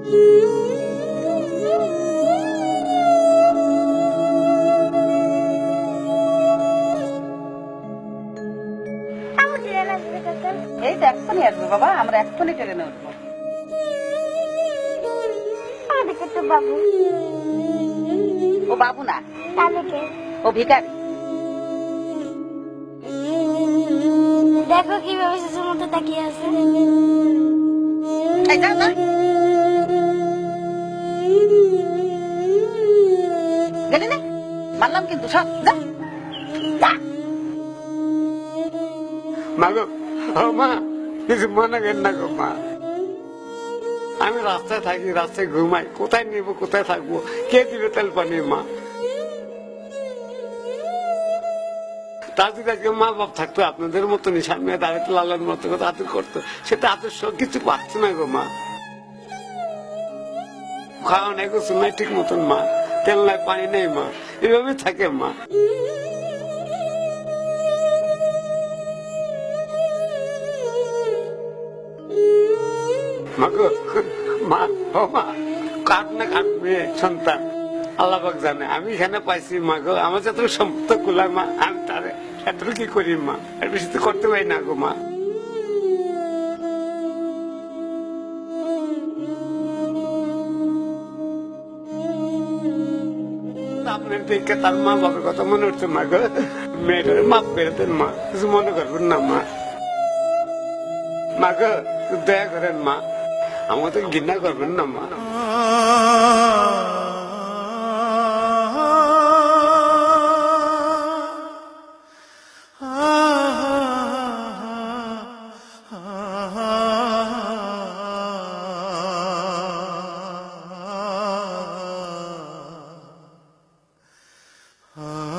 এই তো এক্ষুনি আসবে বাবা, আমরা এক্ষুনি ট্রেনে উঠবো। বাবু, ও বাবু না, ও ভিখারি। দেখো কিভাবে শিশুর মধ্যে তাকিয়ে আছে। এই যা যা। গেলি না? মারলাম কিন্তু, সব যা যা। মা গো, ও মা, কিছু মনে করেন না গো মা। আমি রাস্তায় থাকি, রাস্তায় ঘুমাই, কোথায় নিবো, কোথায় থাকবো, কে দিবে তেল পানি? মা, তার যদি আজকে মা বাপ থাকতো আপনাদের মতনই, সামনে দাঁড়াতে লালার মতো কথা আদর করতো, সেটা আদর সব কিছু পাচ্ছে না গো মা। খাওয়া নাই, গোসল নাই ঠিক মতন মা, তেল নাই পানি নেই মা, এভাবে থাকে মা। মা গো, মা, ও মা, কাট না কাটবে সন্তান আল্লাহ পাক জানে। আমি এখানে পাইছি মা গো, আমার যত সম্পদ কুলায় মা, আমি তারে এত কি করি মা, এর বেশি তো করতে পারি না গো মা। আপনার দেখে তার মা বাবার কথা মনে হচ্ছে মা গো, মেয়েটার মাফ করে দেন মা, কিছু মনে করবেন না মা। মা গো, দয়া করেন মা, আমাদের ঘৃণা করবেন না মা। Ah